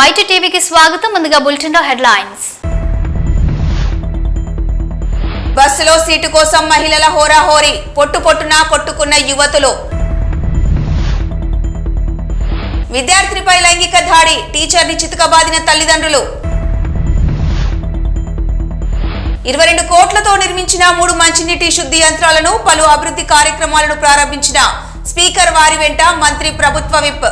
YT టీవీకి స్వాగతం. ముందుగా బులెటిన్ లో హెడ్లైన్స్. బస్సులో సీటు కోసం మహిళల హోరాహోరీ, పొట్టున కొట్టుకున్న యువతులు. విద్యార్థినిపై లైంగిక దాడి, టీచర్ని చితకబాదిన తల్లిదండ్రులు. 22 కోట్లతో నిర్మించిన 3 మంచినీటి శుద్ధి యంత్రాలను, పలు అభివృద్ధి కార్యక్రమాలను ప్రారంభించిన స్పీకర్ వారి వెంట మంత్రి ప్రభుత్వ విప్.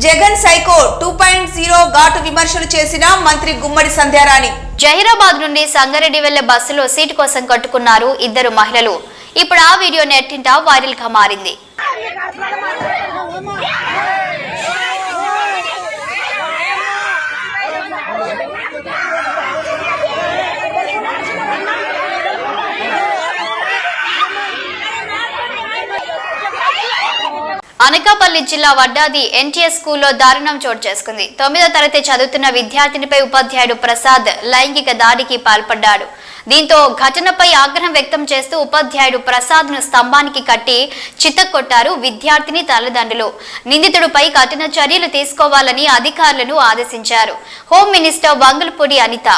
జగన్ సైకో 2.0 ఘాటు విమర్శలు చేసిన మంత్రి గుమ్మడి సంధ్యారాణి. జహీరాబాద్ నుండి సంగారెడ్డి వెళ్లే బస్సులో సీటు కోసం కట్టుకున్నారు 2 మహిళలు. ఇప్పుడు ఆ వీడియో నెట్టింట వైరల్ గా మారింది. అనకాపల్లి జిల్లా వడ్డాది ఎన్టీఎస్ స్కూల్లో దారుణం చోటు చేసుకుంది. 9వ తరగతి చదువుతున్న విద్యార్థినిపై ఉపాధ్యాయుడు ప్రసాద్ లైంగిక దాడికి పాల్పడ్డాడు. దీంతో ఘటనపై ఆగ్రహం వ్యక్తం చేస్తూ ఉపాధ్యాయుడు ప్రసాద్ ను స్తంభానికి కట్టి చితక్కొట్టారు విద్యార్థిని తల్లిదండ్రులు. నిందితుడిపై కఠిన చర్యలు తీసుకోవాలని అధికారులను ఆదేశించారు. Home minister Vangalapudi Anitha.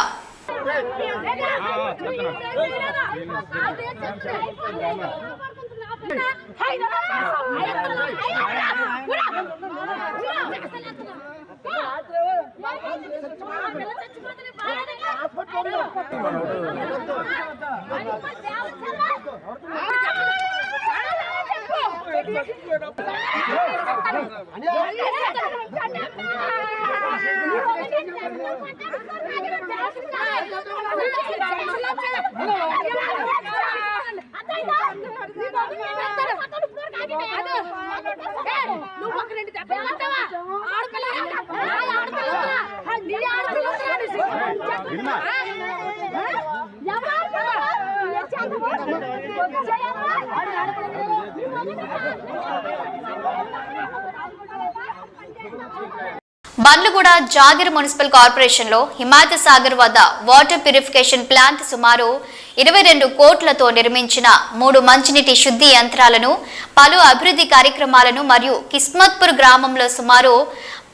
Bandlaguda Jagir municipal corporation లో హిమాయత్ సాగర్ వద్ద వాటర్ ప్యూరిఫికేషన్ ప్లాంట్ సుమారు 22 కోట్లతో నిర్మించిన 3 మంచినీటి శుద్ధి యంత్రాలను, పలు అభివృద్ధి కార్యక్రమాలను మరియు కిస్మత్పూర్ గ్రామంలో సుమారు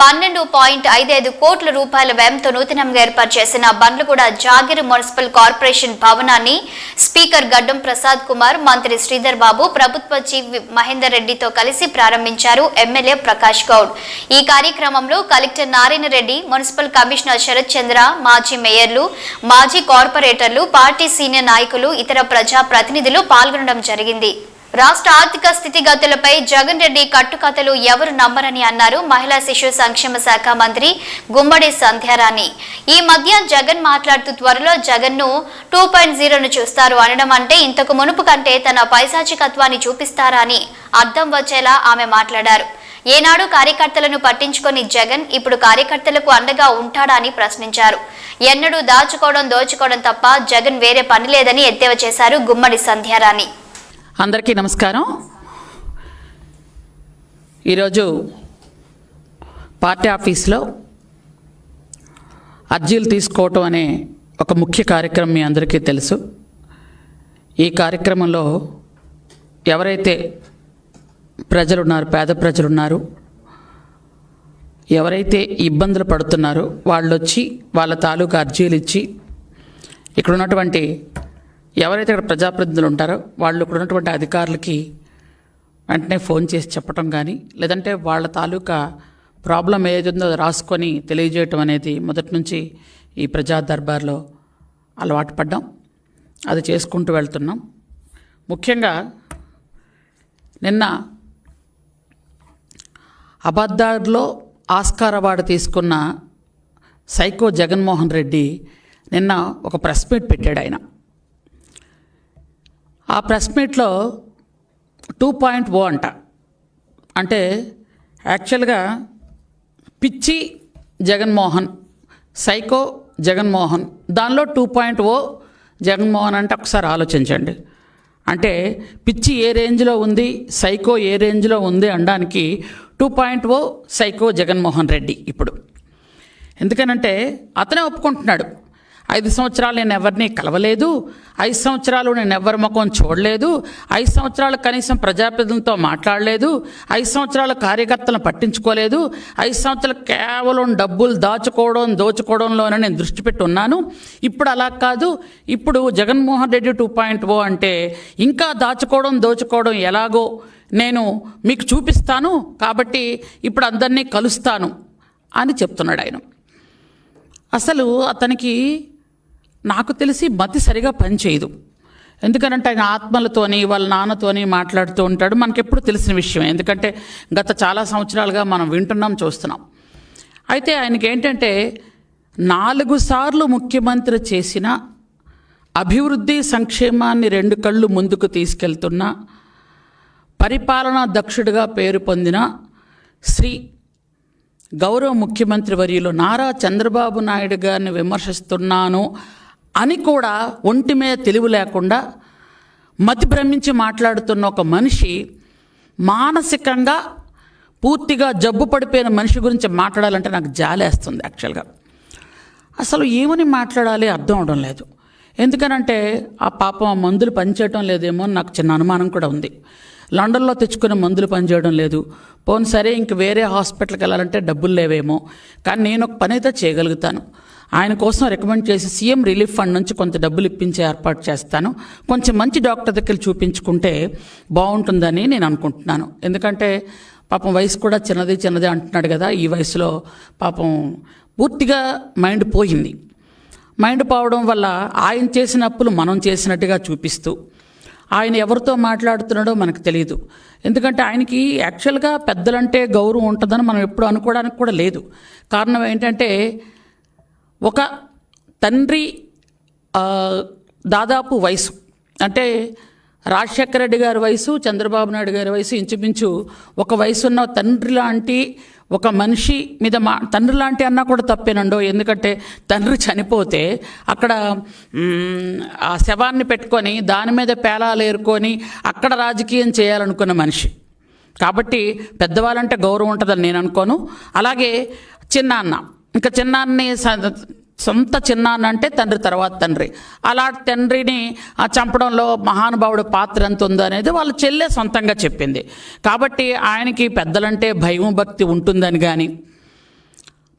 12.55 కోట్ల రూపాయల వ్యయంతో నూతనంగా ఏర్పాటు చేసిన బండ్లగూడ జాగిర్ మున్సిపల్ కార్పొరేషన్ భవనాన్ని స్పీకర్ గడ్డం ప్రసాద్ కుమార్, మంత్రి శ్రీధర్ బాబు, ప్రభుత్వ చీఫ్ మహేందర్ రెడ్డితో కలిసి ప్రారంభించారు ఎమ్మెల్యే ప్రకాష్ గౌడ్. ఈ కార్యక్రమంలో collector Narayana Reddy, municipal commissioner Sarath Chandra, మాజీ మేయర్లు, మాజీ కార్పొరేటర్లు, పార్టీ సీనియర్ నాయకులు, ఇతర ప్రజా ప్రతినిధులు పాల్గొనడం జరిగింది. రాష్ట్ర ఆర్థిక స్థితిగతులపై జగన్ రెడ్డి కట్టుకథలు ఎవరు నమ్మరని అన్నారు మహిళా శిశు సంక్షేమ శాఖ మంత్రి గుమ్మడి సంధ్యారాణి. ఈ మధ్య జగన్ మాట్లాడుతూ త్వరలో జగన్ ను 2.0 చూస్తారు అనడం అంటే ఇంతకు మునుపు కంటే తన పైశాచికత్వాన్ని చూపిస్తారా అని అర్థం వచ్చేలా ఆమె మాట్లాడారు. ఏనాడు కార్యకర్తలను పట్టించుకొని జగన్ ఇప్పుడు కార్యకర్తలకు అండగా ఉంటాడా అని ప్రశ్నించారు. ఎన్నడూ దోచుకోవడం తప్ప జగన్ వేరే పని లేదని ఎద్దేవా చేశారు గుమ్మడి సంధ్యారాణి. అందరికీ నమస్కారం. ఈరోజు పార్టీ ఆఫీస్లో అర్జీలు తీసుకోవటం అనే ఒక ముఖ్య కార్యక్రమం మీ అందరికీ తెలుసు. ఈ కార్యక్రమంలో ఎవరైతే ప్రజలున్నారు, పేద ప్రజలున్నారు, ఎవరైతే ఇబ్బందులు పడుతున్నారో వాళ్ళు వచ్చి వాళ్ళ తాలూకా అర్జీలు ఇచ్చి ఇక్కడ ఉన్నటువంటి ఎవరైతే ఇక్కడ ప్రజాప్రతినిధులు ఉంటారో వాళ్ళు ఇక్కడ ఉన్నటువంటి అధికారులకి వెంటనే ఫోన్ చేసి చెప్పటం కానీ, లేదంటే వాళ్ళ తాలూకా ప్రాబ్లం ఏదుందో అది రాసుకొని తెలియజేయటం అనేది మొదటి నుంచి ఈ ప్రజా దర్బార్లో అలవాటు పడ్డాం. అది చేసుకుంటూ వెళ్తున్నాం. ముఖ్యంగా నిన్న అబద్ధాల్లో ఆస్కార్ అవార్డు తీసుకున్న సైకో జగన్మోహన్ రెడ్డి నిన్న ఒక ప్రెస్ మీట్ పెట్టాడు. ఆయన ఆ ప్రెస్ మీట్లో 2.0 అంట, అంటే యాక్చువల్గా పిచ్చి జగన్మోహన్, సైకో జగన్మోహన్, దానిలో 2.0 జగన్మోహన్ అంటే ఒకసారి ఆలోచించండి. అంటే పిచ్చి ఏ రేంజ్లో ఉంది, సైకో ఏ రేంజ్లో ఉంది అనడానికి 2.0 సైకో జగన్మోహన్ రెడ్డి. ఇప్పుడు ఎందుకనంటే అతనే ఒప్పుకుంటున్నాడు. 5 సంవత్సరాలు నేను ఎవరిని కలవలేదు, 5 సంవత్సరాలు నేను ఎవరి ముఖం చూడలేదు, 5 సంవత్సరాలు కనీసం ప్రజాప్రతినిధులతో మాట్లాడలేదు, 5 సంవత్సరాలు కార్యకర్తలను పట్టించుకోలేదు, 5 సంవత్సరాలు కేవలం డబ్బులు దోచుకోవడంలోనే నేను దృష్టి పెట్టి ఉన్నాను. ఇప్పుడు అలా కాదు, ఇప్పుడు జగన్మోహన్ రెడ్డి 2.0 అంటే ఇంకా దోచుకోవడం ఎలాగో నేను మీకు చూపిస్తాను, కాబట్టి ఇప్పుడు అందరినీ కలుస్తాను అని చెప్తున్నాడు ఆయన. అసలు అతనికి నాకు తెలిసి మతి సరిగా పనిచేయదు. ఎందుకనంటే ఆయన ఆత్మలతోని వాళ్ళ నాన్నతోని మాట్లాడుతూ ఉంటాడు. మనకెప్పుడు తెలిసిన విషయం, ఎందుకంటే గత చాలా సంవత్సరాలుగా మనం వింటున్నాం, చూస్తున్నాం. అయితే ఆయనకి ఏంటంటే 4 సార్లు ముఖ్యమంత్రి చేసిన అభివృద్ధి సంక్షేమాన్ని 2 కళ్ళు ముందుకు తీసుకెళ్తున్న పరిపాలనా దక్షుడిగా పేరు పొందిన శ్రీ గౌరవ ముఖ్యమంత్రి వర్యులు నారా చంద్రబాబు నాయుడు గారిని విమర్శిస్తున్నాను అని కూడా ఒంటి మీద తెలివి లేకుండా మతి భ్రమించి మాట్లాడుతున్న ఒక మనిషి, మానసికంగా పూర్తిగా జబ్బు పడిపోయిన మనిషి గురించి మాట్లాడాలంటే నాకు జాలేస్తుంది యాక్చువల్గా. అసలు ఏమని మాట్లాడాలి అర్థం అవడం లేదు. ఎందుకనంటే ఆ పాపం ఆ మందులు పనిచేయడం లేదేమో అని నాకు చిన్న అనుమానం కూడా ఉంది. లండన్లో తెచ్చుకునే మందులు పనిచేయడం లేదు. పోను సరే ఇంక వేరే హాస్పిటల్కి వెళ్ళాలంటే డబ్బులు లేవేమో, కానీ నేను ఒక పని అయితే చేయగలుగుతాను. ఆయన కోసం రికమెండ్ చేసి సీఎం రిలీఫ్ ఫండ్ నుంచి కొంత డబ్బులు ఇప్పించే ఏర్పాటు చేస్తాను. కొంచెం మంచి డాక్టర్ దగ్గర చూపించుకుంటే బాగుంటుందని నేను అనుకుంటున్నాను. ఎందుకంటే పాపం వయసు కూడా చిన్నది అంటున్నాడు కదా, ఈ వయసులో పాపం పూర్తిగా మైండ్ పోయింది. మైండ్ పోవడం వల్ల ఆయన చేసిన అప్పులు మనం చేసినట్టుగా చూపిస్తూ ఆయన ఎవరితో మాట్లాడుతున్నాడో మనకు తెలియదు. ఎందుకంటే ఆయనకి యాక్చువల్గా పెద్దలంటే గౌరవం ఉంటుందని మనం ఎప్పుడు అనుకోవడానికి కూడా లేదు. కారణం ఏంటంటే ఒక తండ్రి దాదాపు వయసు అంటే రాజశేఖర రెడ్డి గారి వయసు, చంద్రబాబు నాయుడు గారి వయసు ఇంచుమించు ఒక వయసు ఉన్న తండ్రి లాంటి ఒక మనిషి మీద తండ్రి లాంటి అన్నా కూడా తప్పేనండో. ఎందుకంటే తండ్రి చనిపోతే అక్కడ ఆ శవాన్ని పెట్టుకొని దాని మీద పేలాలు ఏరుకొని అక్కడ రాజకీయం చేయాలనుకున్న మనిషి కాబట్టి పెద్దవాళ్ళంటే గౌరవం ఉంటుందని నేను అనుకోను. అలాగే చిన్నాన్న, ఇంకా చిన్నాన్ని సొంత చిన్నాన్న అంటే తండ్రి తర్వాత తండ్రి, అలాంటి తండ్రిని చంపడంలో మహానుభావుడు పాత్ర ఎంత ఉందో అనేది వాళ్ళ చెల్లె సొంతంగా చెప్పింది. కాబట్టి ఆయనకి పెద్దలంటే భయం భక్తి ఉంటుందని కానీ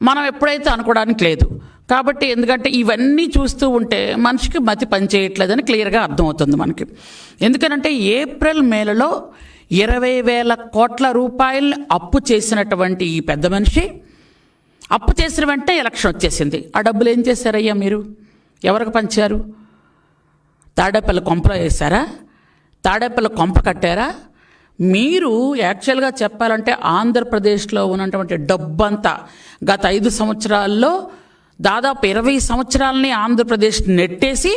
మనం ఎప్పుడైతే అనుకోవడానికి లేదు. కాబట్టి ఎందుకంటే ఇవన్నీ చూస్తూ ఉంటే మనిషికి మతి పనిచేయట్లేదని క్లియర్గా అర్థమవుతుంది మనకి. ఎందుకంటే ఏప్రిల్ మేలలో 20,000 కోట్ల రూపాయలు అప్పు చేసినటువంటి ఈ పెద్ద మనిషి అప్పు చేసిన వెంటనే ఎలక్షన్ వచ్చేసింది. ఆ డబ్బులు ఏం చేశారయ్యా మీరు? ఎవరికి పంచారు? తాడేపల్లి కొంపలో వేశారా? తాడేపల్లి కొంప కట్టారా? మీరు యాక్చువల్గా చెప్పాలంటే ఆంధ్రప్రదేశ్లో ఉన్నటువంటి డబ్బంతా గత 5 సంవత్సరాల్లో దాదాపు 20 సంవత్సరాలని ఆంధ్రప్రదేశ్ నెట్టేసి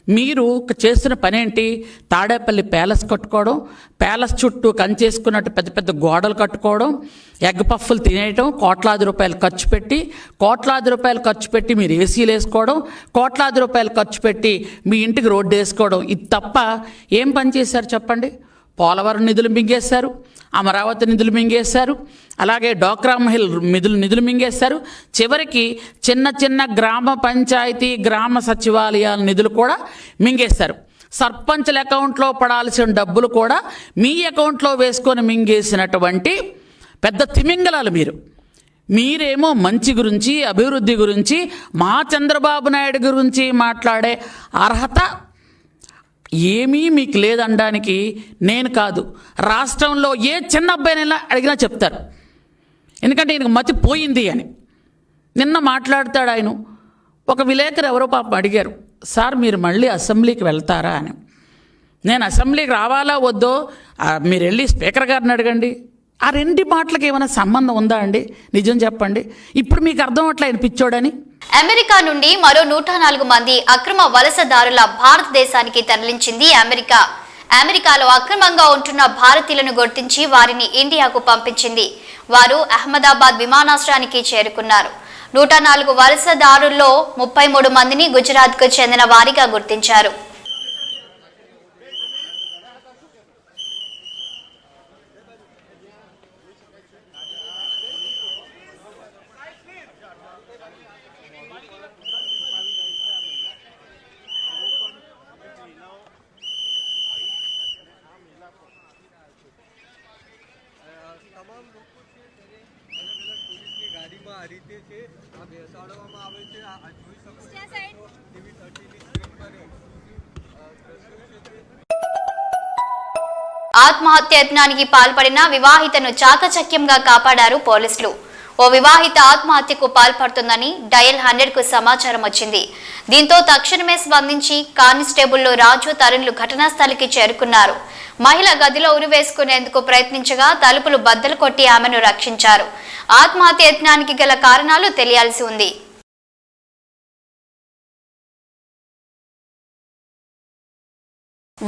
మీరు చేస్తున్న పనేంటి? తాడేపల్లి ప్యాలెస్ కట్టుకోవడం, ప్యాలెస్ చుట్టూ కంచేసుకున్నట్టు పెద్ద పెద్ద గోడలు కట్టుకోవడం, ఎగ్ పఫ్ఫులు తినేయటం, కోట్లాది రూపాయలు ఖర్చు పెట్టి మీరు ఏసీలు వేసుకోవడం, కోట్లాది రూపాయలు ఖర్చు పెట్టి మీ ఇంటికి రోడ్డు వేసుకోవడం. ఇది తప్ప ఏం పని చేశారు చెప్పండి? పోలవరం నిధులు మింగేశారు, అమరావతి నిధులు మింగేశారు, అలాగే డోక్రా మహిళ నిధులు మింగేశారు. చివరికి చిన్న చిన్న గ్రామ పంచాయతీ గ్రామ సచివాలయాల నిధులు కూడా మింగేశారు. సర్పంచుల అకౌంట్లో పడాల్సిన డబ్బులు కూడా మీ అకౌంట్లో వేసుకొని మింగేసినటువంటి పెద్ద తిమింగలాలు మీరేమో మంచి గురించి అభివృద్ధి గురించి మా చంద్రబాబు నాయుడు గురించి మాట్లాడే అర్హత ఏమీ మీకు లేదనడానికి నేను కాదు, రాష్ట్రంలో ఏ చిన్న అబ్బాయినైనా అడిగినా చెప్తారు. ఎందుకంటే ఈయనకు మతి పోయింది అని. నిన్న మాట్లాడతాడు ఆయన. ఒక విలేకరు ఎవరో పాపం అడిగారు, సార్ మీరు మళ్ళీ అసెంబ్లీకి వెళ్తారా అని. నేను అసెంబ్లీకి రావాలా వద్దో మీరు వెళ్ళి స్పీకర్ గారిని అడగండి. ఆ 2 మాటలకు ఏమైనా సంబంధం ఉందా అండి? నిజం చెప్పండి. ఇప్పుడు మీకు అర్థం అవట్లే ఆయన పిచ్చోడని. అమెరికా నుండి మరో 104 మంది అక్రమ వలసదారుల భారతదేశానికి తరలించింది అమెరికా. అమెరికాలో అక్రమంగా ఉంటున్న భారతీయులను గుర్తించి వారిని ఇండియాకు పంపించింది. వారు అహ్మదాబాద్ విమానాశ్రయానికి చేరుకున్నారు. 104 వలసదారుల్లో 33 మందిని గుజరాత్కు చెందిన వారిగా గుర్తించారు. આ રીતે છે, આ બેસાડવામાં આવે છે. આ જોઈ શકો છો ટીવી 30 ની સ્ક્રીન પર દ્રશ્યો છે. ఆత్మహత్య యత్నానికి పాల్పడిన వివాహితను చాకచక్యంగా కాపాడారు పోలీసులు. ఓ వివాహిత ఆత్మహత్యకు పాల్పడుతుందని డయల్ 100కు సమాచారం వచ్చింది. దీంతో తక్షణమే స్పందించి కానిస్టేబుల్ రాజు తరుణ్లు ఘటనా స్థలికి చేరుకున్నారు. మహిళ గదిలో ఉరివేసుకునేందుకు ప్రయత్నించగా తలుపులు బద్దలు కొట్టి ఆమెను రక్షించారు. ఆత్మహత్య యత్నానికి గల కారణాలు తెలియాల్సి ఉంది.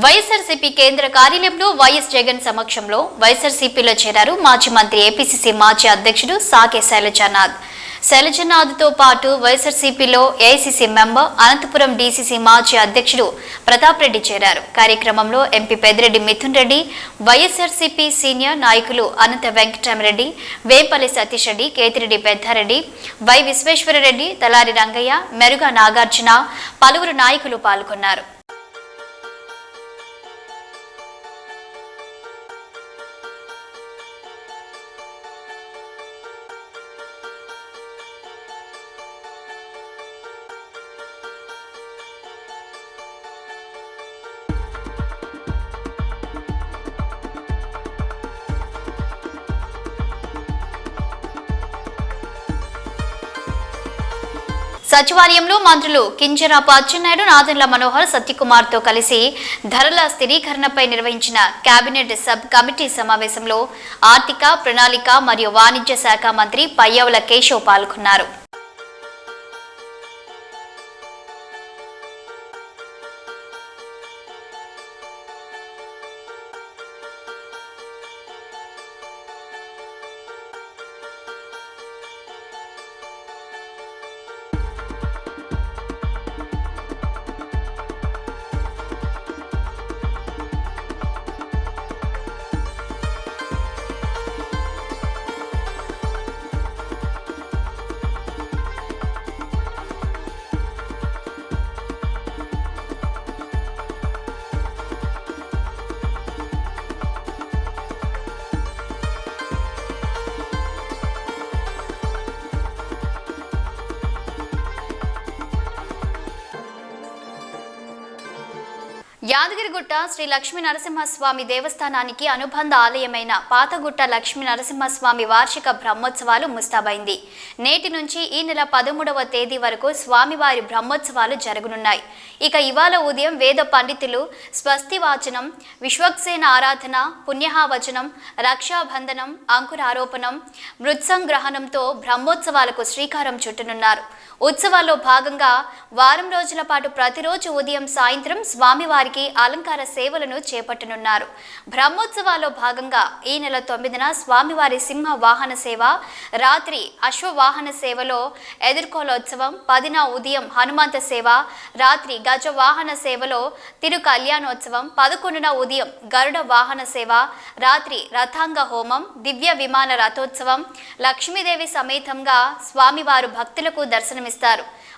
వైఎస్ఆర్సీపీ కేంద్ర కార్యాలయంలో వైఎస్ జగన్ సమక్షంలో వైఎస్ఆర్సీపీలో చేరారు మాజీ మంత్రి ఏపీసీసీ మాజీ అధ్యక్షుడు సాకే శైలజనాథ్. శైలజనాథ్తో పాటు వైఎస్ఆర్సీపీలో ఏఐసీసీ మెంబర్ అనంతపురం డీసీసీ మాజీ అధ్యక్షుడు ప్రతాప్ రెడ్డి చేరారు. కార్యక్రమంలో ఎంపీ పెద్దిరెడ్డి మిథున్ రెడ్డి, వైఎస్ఆర్సీపీ సీనియర్ నాయకులు అనంత వెంకటరామరెడ్డి, వేంపల్లి సతీష్ రెడ్డి, కేతిరెడ్డి పెద్దారెడ్డి, వై విశ్వేశ్వరరెడ్డి, తలారి రంగయ్య, మెరుగా నాగార్జున, పలువురు నాయకులు పాల్గొన్నారు. సచివాలయంలో మంత్రులు కింజరాపు అచ్చెన్నాయుడు, నాదెండ్ల మనోహర్, సత్యకుమార్తో కలిసి ధరల స్థిరీకరణపై నిర్వహించిన కేబినెట్ సబ్ కమిటీ సమావేశంలో ఆర్థిక, ప్రణాళిక మరియు వాణిజ్య శాఖ మంత్రి పయ్యావుల కేశవ్ పాల్గొన్నారు. యాదగిరిగుట్ట శ్రీ లక్ష్మీ నరసింహస్వామి దేవస్థానానికి అనుబంధ ఆలయమైన పాతగుట్ట లక్ష్మీ నరసింహస్వామి వార్షిక బ్రహ్మోత్సవాలు ముస్తాబైంది. నేటి నుంచి ఈ నెల 13వ తేదీ వరకు స్వామివారి బ్రహ్మోత్సవాలు జరగనున్నాయి. ఇక ఇవాళ ఉదయం వేద పండితులు స్వస్తి వాచనం, విశ్వక్సేన ఆరాధన, పుణ్యహావచనం, రక్షాబంధనం, అంకురారోపణం, మృత్సంగ్రహణంతో బ్రహ్మోత్సవాలకు శ్రీకారం చుట్టనున్నారు. ఉత్సవాల్లో భాగంగా వారం రోజుల పాటు ప్రతిరోజు ఉదయం సాయంత్రం స్వామివారికి అలంకార సేవలను చేపట్టనున్నారు. బ్రహ్మోత్సవాల్లో భాగంగా ఈ నెల 9న స్వామివారి సింహ వాహన సేవ, రాత్రి అశ్వవాహన సేవలో ఎదుర్కోలోత్సవం, 10న ఉదయం హనుమంత సేవ, రాత్రి గజ వాహన సేవలో తిరు కళ్యాణోత్సవం, 11న ఉదయం గరుడ వాహన సేవ, రాత్రి రథాంగ హోమం, దివ్య విమాన రథోత్సవం, లక్ష్మీదేవి సమేతంగా స్వామివారు భక్తులకు దర్శనమిస్తారు.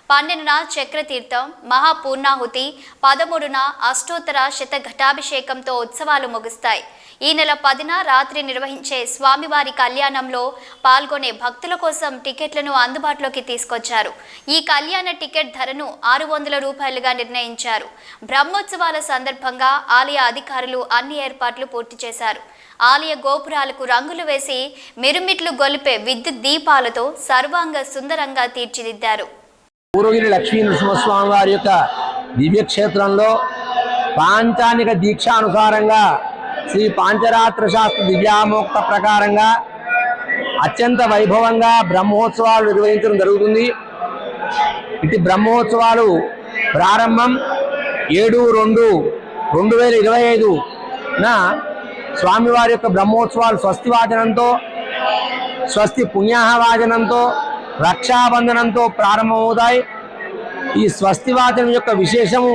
12న చక్రతీర్థం, మహాపూర్ణాహుతి, 13న అష్టోత్తర శతఘటాభిషేకంతో ఉత్సవాలు ముగుస్తాయి. ఈ నెల 10న రాత్రి నిర్వహించే స్వామివారి కళ్యాణంలో పాల్గొనే భక్తుల కోసం టికెట్లను అందుబాటులోకి తీసుకొచ్చారు. ఈ కళ్యాణ టికెట్ ధరను 600 రూపాయలుగా నిర్ణయించారు. బ్రహ్మోత్సవాల సందర్భంగా ఆలయ అధికారులు అన్ని ఏర్పాట్లు పూర్తి చేశారు. ఆలయ గోపురాలకు రంగులు వేసి మిరుమిట్లు గొలిపే విద్యుత్ దీపాలతో సర్వాంగ సుందరంగా తీర్చిదిద్దారు. పూర్వగిరి లక్ష్మీ నరసింహస్వామి వారి యొక్క దివ్యక్షేత్రంలో పాంచానిక దీక్షానుసారంగా శ్రీ పాంచరాత్ర శాస్త్ర దివ్యామోక్త ప్రకారంగా అత్యంత వైభవంగా బ్రహ్మోత్సవాలు నిర్వహించడం జరుగుతుంది. ఇటు బ్రహ్మోత్సవాలు ప్రారంభం 7/2/2025న స్వామివారి యొక్క బ్రహ్మోత్సవాలు స్వస్తి వాచనంతో, స్వస్తి పుణ్యాహవాచనంతో, రక్షాబంధనంతో ప్రారంభమవుతాయి. ఈ స్వస్తి వాచనం యొక్క విశేషము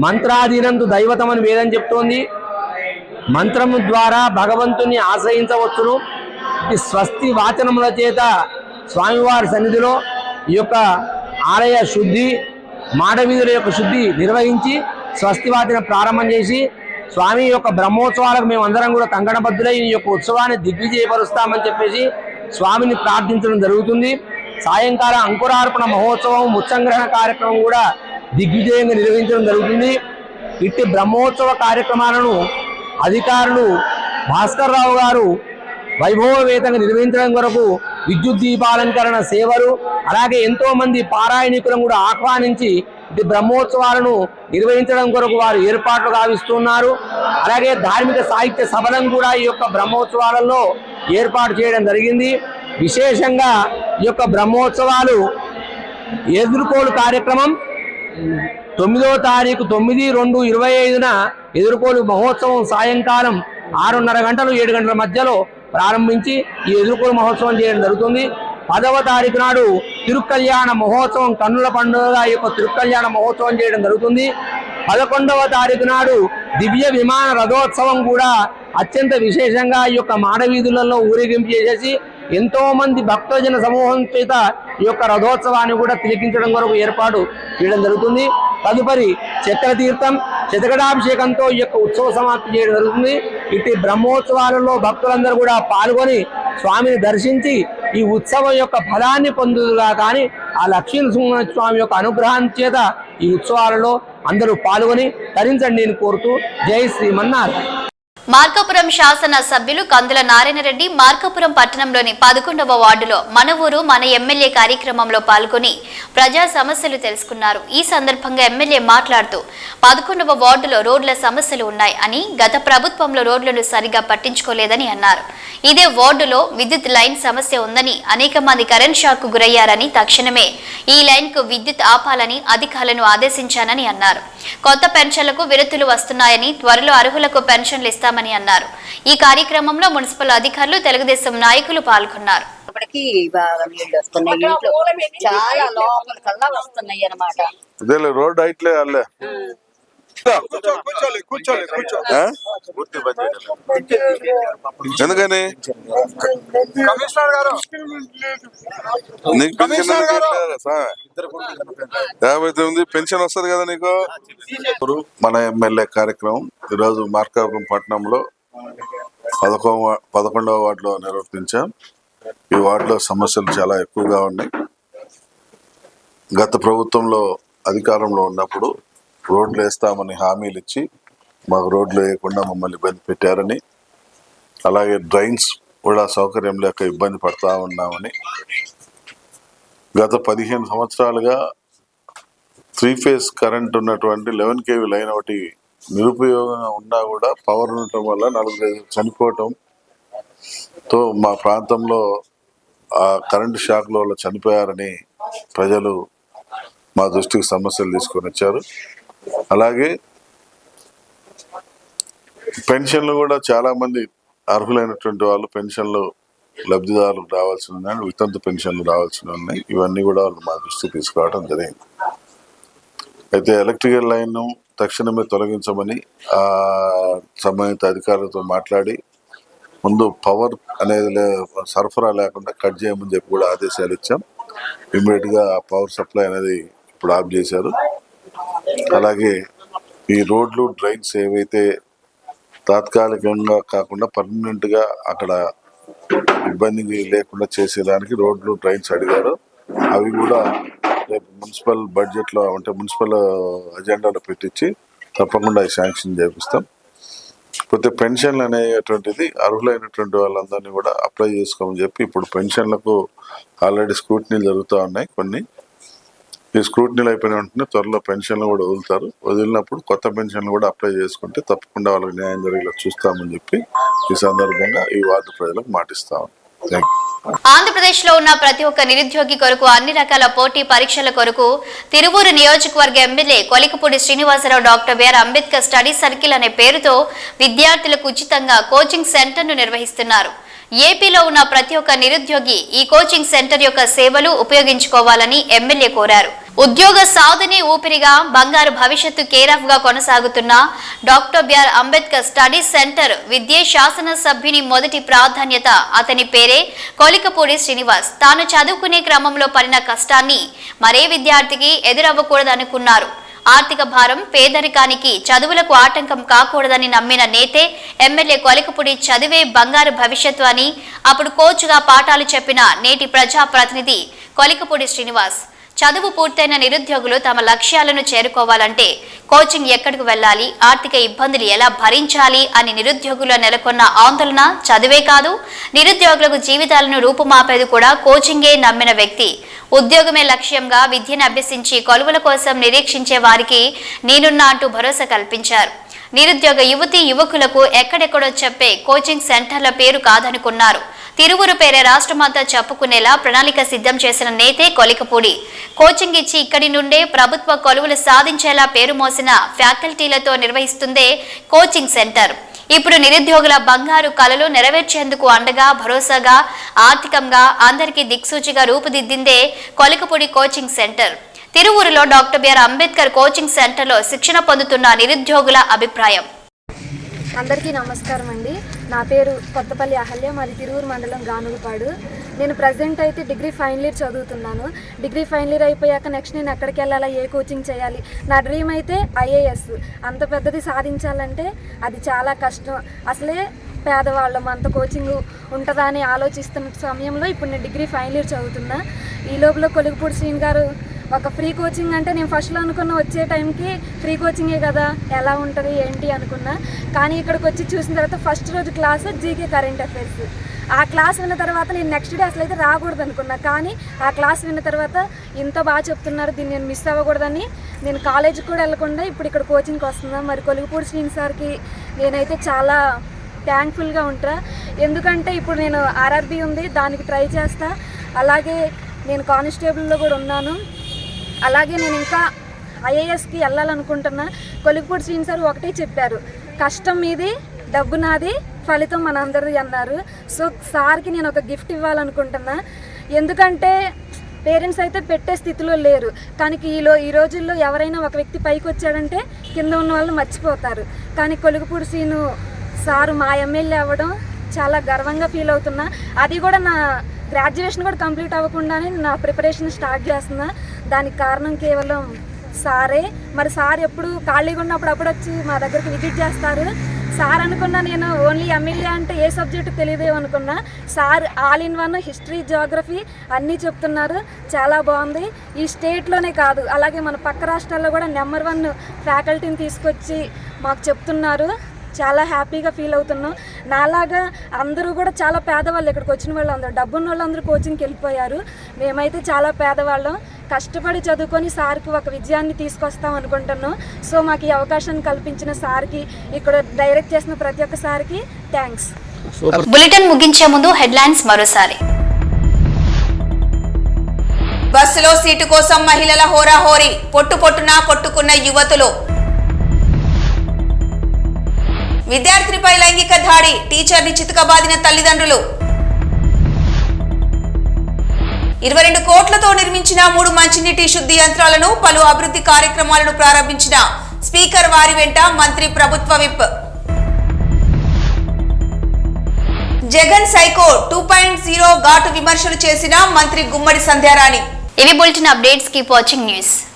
మంత్రాధీనంతో దైవతమని వేదం చెప్తోంది. మంత్రము ద్వారా భగవంతుని ఆశ్రయించవచ్చును. ఈ స్వస్తి వాచనముల చేత స్వామివారి సన్నిధిలో ఈ యొక్క ఆలయ శుద్ధి, మాడవీధుల యొక్క శుద్ధి నిర్వహించి స్వస్తి వాచనం ప్రారంభం చేసి స్వామి యొక్క బ్రహ్మోత్సవాలకు మేము అందరం కూడా కంకణబద్ధులై ఈ యొక్క ఉత్సవాన్ని దిగ్విజయపరుస్తామని చెప్పేసి స్వామిని ప్రార్థించడం జరుగుతుంది. సాయంకాలం అంకురార్పణ మహోత్సవం, ముత్సంగ్రహణ కార్యక్రమం కూడా దిగ్విజయంగా నిర్వహించడం జరుగుతుంది. ఇట్టి బ్రహ్మోత్సవ కార్యక్రమాలను అధికారులు భాస్కర్ రావు గారు వైభవవేతంగా నిర్వహించడం కొరకు విద్యుత్ దీపాలంకరణ సేవలు, అలాగే ఎంతో మంది పారాయణికులను కూడా ఆహ్వానించి ఇటు బ్రహ్మోత్సవాలను నిర్వహించడం కొరకు వారు ఏర్పాట్లు గావిస్తున్నారు. అలాగే ధార్మిక సాహిత్య సభలను కూడా ఈ యొక్క బ్రహ్మోత్సవాలలో ఏర్పాటు చేయడం జరిగింది. విశేషంగా ఈ యొక్క బ్రహ్మోత్సవాలు ఎదుర్కోలు కార్యక్రమం 9వ తారీఖు 9/2/25న ఎదుర్కోలు మహోత్సవం సాయంకాలం 6:30 గంటలు 7 గంటల మధ్యలో ప్రారంభించి ఈ ఎదుర్కోలు మహోత్సవం చేయడం జరుగుతుంది. 10వ తారీఖు నాడు తిరుకల్యాణ మహోత్సవం, కన్నుల పండుగ ఈ యొక్క తిరుకల్యాణ మహోత్సవం చేయడం జరుగుతుంది. 11వ తారీఖు నాడు దివ్య విమాన రథోత్సవం కూడా అత్యంత విశేషంగా ఈ యొక్క మాడవీధులలో ఊరేగింపు చేసేసి ఎంతో మంది భక్తజన సమూహం చేత ఈ యొక్క రథోత్సవాన్ని కూడా తిలకించడం కొరకు ఏర్పాటు చేయడం జరుగుతుంది. తదుపరి చక్రతీర్థం, శతకడాభిషేకంతో ఈ యొక్క ఉత్సవ సమాప్తి చేయడం జరుగుతుంది. ఇట్టి బ్రహ్మోత్సవాలలో భక్తులందరూ కూడా పాల్గొని స్వామిని దర్శించి ఈ ఉత్సవం యొక్క ఫలాన్ని పొందుదుగా కానీ ఆ లక్ష్మీ స్వామి యొక్క అనుగ్రహం చేత ఈ ఉత్సవాలలో అందరూ పాల్గొని తరించండి అని కోరుతూ జై శ్రీమన్నారాయణ. మార్కాపురం శాసన సభ్యులు కందుల నారాయణరెడ్డి మార్కాపురం పట్టణంలోని 11వ వార్డులో మన ఊరు మన ఎమ్మెల్యే కార్యక్రమంలో పాల్గొని ప్రజా సమస్యలు తెలుసుకున్నారు. ఈ సందర్భంగా ఎమ్మెల్యే మాట్లాడుతూ 11వ వార్డులో రోడ్ల సమస్యలు ఉన్నాయి అని, గత ప్రభుత్వంలో రోడ్లను సరిగా పట్టించుకోలేదని అన్నారు. ఇదే వార్డులో విద్యుత్ లైన్ సమస్య ఉందని, అనేక మంది కరెంట్ షాక్ కు గురయ్యారని, తక్షణమే ఈ లైన్ కు విద్యుత్ ఆపాలని అధికారులను ఆదేశించానని అన్నారు. కొత్త పెన్షన్లకు విరతులు వస్తున్నాయని, త్వరలో అర్హులకు పెన్షన్లు ఇస్తామని అన్నారు. ఈ కార్యక్రమంలో మున్సిపల్ అధికారులు, తెలుగుదేశం నాయకులు పాల్గొన్నారు. చాలా లోపల కల్లా వస్తున్నాయి అన్నమాట. రోడ్ హైట్లే అల్లే ఎందుకని కమిషనర్ గారు నీకు పెన్షన్ 59 పెన్షన్ వస్తుంది కదా నీకు. మన ఎమ్మెల్యే కార్యక్రమం ఈరోజు మార్కాపురం పట్టణంలో 11వ వార్డులో నిర్వర్తించాం. ఈ వార్డులో సమస్యలు చాలా ఎక్కువగా ఉన్నాయి. గత ప్రభుత్వంలో అధికారంలో ఉన్నప్పుడు రోడ్లు వేస్తామని హామీలు ఇచ్చి మాకు రోడ్లు వేయకుండా మమ్మల్ని ఇబ్బంది పెట్టారని, అలాగే డ్రైన్స్ కూడా సౌకర్యం లేక ఇబ్బంది పడతా ఉన్నామని, గత 15 సంవత్సరాలుగా 3 ఫేజ్ కరెంట్ ఉన్నటువంటి 11 kV లైన్ ఒకటి నిరుపయోగంగా ఉన్నా కూడా పవర్ ఉండటం వల్ల 4 చనిపోవటంతో మా ప్రాంతంలో ఆ కరెంటు షాక్ల వల్ల చనిపోయారని ప్రజలు మా దృష్టికి సమస్యలు తీసుకొని వచ్చారు. అలాగే పెన్షన్లు కూడా చాలా మంది అర్హులైనటువంటి వాళ్ళు పెన్షన్లు లబ్ధిదారులకు రావాల్సి ఉన్నాయి, వితంతు పెన్షన్లు రావాల్సి ఉన్నాయి. ఇవన్నీ కూడా వాళ్ళు మా దృష్టికి తీసుకురావడం జరిగింది. అయితే ఎలక్ట్రికల్ లైన్ తక్షణమే తొలగించమని సంబంధిత అధికారులతో మాట్లాడి ముందు పవర్ అనేది సరఫరా లేకుండా కట్ చేయమని చెప్పి కూడా ఆదేశాలు ఇచ్చాం. ఇమ్మీడియట్ గా పవర్ సప్లై అనేది ఇప్పుడు ఆఫ్ చేశారు. అలాగే ఈ రోడ్లు, డ్రైన్స్ ఏవైతే తాత్కాలికంగా కాకుండా పర్మనెంట్ గా అక్కడ ఇబ్బంది లేకుండా చేసేదానికి రోడ్లు, డ్రైన్స్ అడిగారు. అవి కూడా రేపు మున్సిపల్ బడ్జెట్ లో అంటే మున్సిపల్ అజెండాలో పెట్టించి తప్పకుండా శాంక్షన్ చేపిస్తాం. పోతే పెన్షన్లు అనేటువంటిది అర్హులైనటువంటి వాళ్ళందరినీ కూడా అప్లై చేసుకోమని చెప్పి ఇప్పుడు పెన్షన్లకు ఆల్రెడీ స్క్రూటినీలు జరుగుతూ ఉన్నాయి. కొన్ని ఈ స్క్రూటినీలు అయిపోయిన వెంటనే త్వరలో పెన్షన్లు కూడా వదులుతారు. వదిలినప్పుడు కొత్త పెన్షన్లు కూడా అప్లై చేసుకుంటే తప్పకుండా వాళ్ళకి న్యాయం జరిగేలా చూస్తామని చెప్పి ఈ సందర్భంగా ఈ వార్డు ప్రజలకు మాటిస్తాము. ఆంధ్రప్రదేశ్ లో ఉన్న ప్రతి ఒక్క నిరుద్యోగి కొరకు అన్ని రకాల పోటీ పరీక్షల కొరకు తిరువూరు నియోజకవర్గ MLA Kolikapudi Srinivasarao doctor BR Ambedkar study circle అనే పేరుతో విద్యార్థులకు ఉచితంగా కోచింగ్ సెంటర్ను నిర్వహిస్తున్నారు. ఏపీలో ఉన్న ప్రతి ఒక్క నిరుద్యోగి ఈ కోచింగ్ సెంటర్ యొక్క సేవలు ఉపయోగించుకోవాలని ఎమ్మెల్యే కోరారు. ఉద్యోగ సాధనే ఊపిరిగా బంగారు భవిష్యత్తు కేరాఫ్ గా కొనసాగుతున్న doctor BR Ambedkar study centre విద్యే శాసన సభ్యుని మొదటి ప్రాధాన్యత. అతని పేరే కొలికపూడి శ్రీనివాస్. తాను చదువుకునే క్రమంలో పడిన కష్టాన్ని మరే విద్యార్థికి ఎదురవ్వకూడదనుకున్నారు. ఆర్థిక భారం పేదరికానికి చదువులకు ఆటంకం కాకూడదని నమ్మిన నేతే ఎమ్మెల్యే కొలికపూడి చదివే బంగారు భవిష్యత్తు అని అప్పుడు కోచ్గా పాఠాలు చెప్పిన నేటి ప్రజాప్రతినిధి కొలికపూడి శ్రీనివాస్. చదువు పూర్తయిన నిరుద్యోగులు తమ లక్ష్యాలను చేరుకోవాలంటే కోచింగ్ ఎక్కడికి వెళ్ళాలి, ఆర్థిక ఇబ్బందులు ఎలా భరించాలి అని నిరుద్యోగుల నెలకొన్న ఆందోళన చదువే కాదు, నిరుద్యోగులకు జీవితాలను రూపుమాపేది కూడా కోచింగే నమ్మిన వ్యక్తి. ఉద్యోగమే లక్ష్యంగా విద్యను అభ్యసించి కొలువుల కోసం నిరీక్షించే వారికి నేనున్నా అంటూ భరోసా కల్పించారు. నిరుద్యోగ యువతీ యువకులకు ఎక్కడెక్కడో చెప్పే కోచింగ్ సెంటర్ల పేరు కాదనుకున్నారు. తిరువురు పేరే రాష్ట్రమంతా చెప్పుకునేలా ప్రణాళిక సిద్ధం చేసిన నేతే కొలికపూడి. కోచింగ్ ఇచ్చి ఇక్కడి నుండే ప్రభుత్వ కొలువులు సాధించేలా పేరు మోసిన ఫ్యాకల్టీలతో నిర్వహిస్తుందే కోచింగ్ సెంటర్. ఇప్పుడు నిరుద్యోగుల బంగారు కలలు నెరవేర్చేందుకు అండగా, భరోసాగా, ఆర్థికంగా అందరికీ దిక్సూచిగా రూపుదిద్దిందే కొలికపూడి కోచింగ్ సెంటర్. తిరువురులో డాక్టర్ బిఆర్ అంబేద్కర్ కోచింగ్ సెంటర్లో శిక్షణ పొందుతున్న నిరుద్యోగుల అభిప్రాయం. అందరికీ నమస్కారం అండి. నా పేరు కొత్తపల్లి అహల్య, మాది తిరువురు మండలం గానుగుపాడు. నేను ప్రజెంట్ అయితే డిగ్రీ ఫైనల్ ఇయర్ చదువుతున్నాను. డిగ్రీ ఫైనల్ ఇయర్ అయిపోయాక నెక్స్ట్ నేను ఎక్కడికి వెళ్ళాలా, ఏ కోచింగ్ చేయాలి. నా డ్రీమ్ అయితే ఐఏఎస్. అంత పెద్దది సాధించాలంటే అది చాలా కష్టం. అసలే పేదవాళ్ళం, అంత కోచింగ్ ఉంటుందా అని ఆలోచిస్తున్న సమయంలో ఇప్పుడు నేను డిగ్రీ ఫైనల్ ఇయర్ చదువుతున్నా. ఈ లోపల కొలికపూడి శ్రీని గారు ఒక ఫ్రీ కోచింగ్ అంటే నేను ఫస్ట్లో అనుకున్న వచ్చే టైంకి ఫ్రీ కోచింగే కదా, ఎలా ఉంటుంది ఏంటి అనుకున్నా. కానీ ఇక్కడికి వచ్చి చూసిన తర్వాత ఫస్ట్ రోజు క్లాస్ జీకే కరెంట్ అఫైర్స్. ఆ క్లాస్ విన్న తర్వాత నేను నెక్స్ట్ డే అసలు అయితే రాకూడదు అనుకున్నా. కానీ ఆ క్లాస్ విన్న తర్వాత ఇంత బాగా చెప్తున్నారు, దీన్ని నేను మిస్ అవ్వకూడదని నేను కాలేజీకి కూడా వెళ్ళకుండా ఇప్పుడు ఇక్కడ కోచింగ్కి వస్తున్నాను. మరి కొలికపూడి శ్రీని సార్కి నేనైతే చాలా థ్యాంక్ఫుల్గా ఉంటా. ఎందుకంటే ఇప్పుడు నేను ఆర్ఆర్బీ ఉంది, దానికి ట్రై చేస్తా. అలాగే నేను కానిస్టేబుల్లో కూడా ఉన్నాను. అలాగే నేను ఇంకా ఐఏఎస్కి వెళ్ళాలనుకుంటున్నా. కొలికపూడి శ్రీని సార్ ఒకటే చెప్పారు, కష్టం మీది, డబ్బు నాది, ఫలితం మనందరిది అన్నారు. సో సార్కి నేను ఒక గిఫ్ట్ ఇవ్వాలనుకుంటున్నా. ఎందుకంటే పేరెంట్స్ అయితే పెట్టే స్థితిలో లేరు. కానీ ఈ రోజుల్లో ఎవరైనా ఒక వ్యక్తి పైకి వచ్చాడంటే కింద ఉన్న వాళ్ళు మర్చిపోతారు. కానీ కొలికపూడి శ్రీను సారు మా ఎమ్మెల్యే అవ్వడం చాలా గర్వంగా ఫీల్ అవుతున్నా. అది కూడా నా గ్రాడ్యుయేషన్ కూడా కంప్లీట్ అవ్వకుండానే నా ప్రిపరేషన్ స్టార్ట్ చేస్తున్నా. దానికి కారణం కేవలం సారే. మరి సార్ ఎప్పుడు ఖాళీగా ఉన్నప్పుడు అప్పుడు వచ్చి మా దగ్గరికి విజిట్ చేస్తారు. సార్ అనుకున్నా నేను ఓన్లీ ఎమ్మెల్యే అంటే ఏ సబ్జెక్టు తెలియదేమో అనుకున్నా. Sir all in one, history, Geography అన్నీ చెప్తున్నారు. చాలా బాగుంది. ఈ స్టేట్లోనే కాదు, అలాగే మన పక్క రాష్ట్రాల్లో కూడా నెంబర్ 1 ఫ్యాకల్టీని తీసుకొచ్చి మాకు చెప్తున్నారు. చాలా హ్యాపీగా ఫీల్ అవుతున్నాం. నాలాగా అందరూ కూడా చాలా పేదవాళ్ళు, ఇక్కడికి వచ్చిన వాళ్ళు అందరూ డబ్బున్న వాళ్ళందరూ కోచింగ్కి వెళ్ళిపోయారు. మేమైతే చాలా పేదవాళ్ళం, కష్టపడి చదువుకొని సార్కి ఒక విజయాన్ని తీసుకొస్తాం అనుకుంటున్నాం. సో మాకు ఈ అవకాశాన్ని కల్పించిన సార్కి, ఇక్కడ డైరెక్ట్ చేసిన ప్రతి ఒక్క సార్కి థ్యాంక్స్. బులెటిన్ ముగించే ముందు హెడ్లైన్స్ మరోసారి. బస్సులో సీటు కోసం మహిళల హోరాహోరీ, పొట్టున కొట్టుకున్న యువతులు. విద్యార్థినిపై లైంగిక దాడి, టీచర్ని చితకబాదిన తల్లిదండ్రులు. 22 కోట్లతో నిర్మించిన 3 మంచినీటి శుద్ధి యంత్రాలను, పలు అభివృద్ధి కార్యక్రమాలను ప్రారంభించిన స్పీకర్ వారి వెంట మంత్రి ప్రభుత్వ విప్. జగన్ సైకో 2.0 ఘాటు విమర్శలు చేసిన మంత్రి గుమ్మడి సంధ్యారాణి. ఇవి bulletin updates. Keep watching news.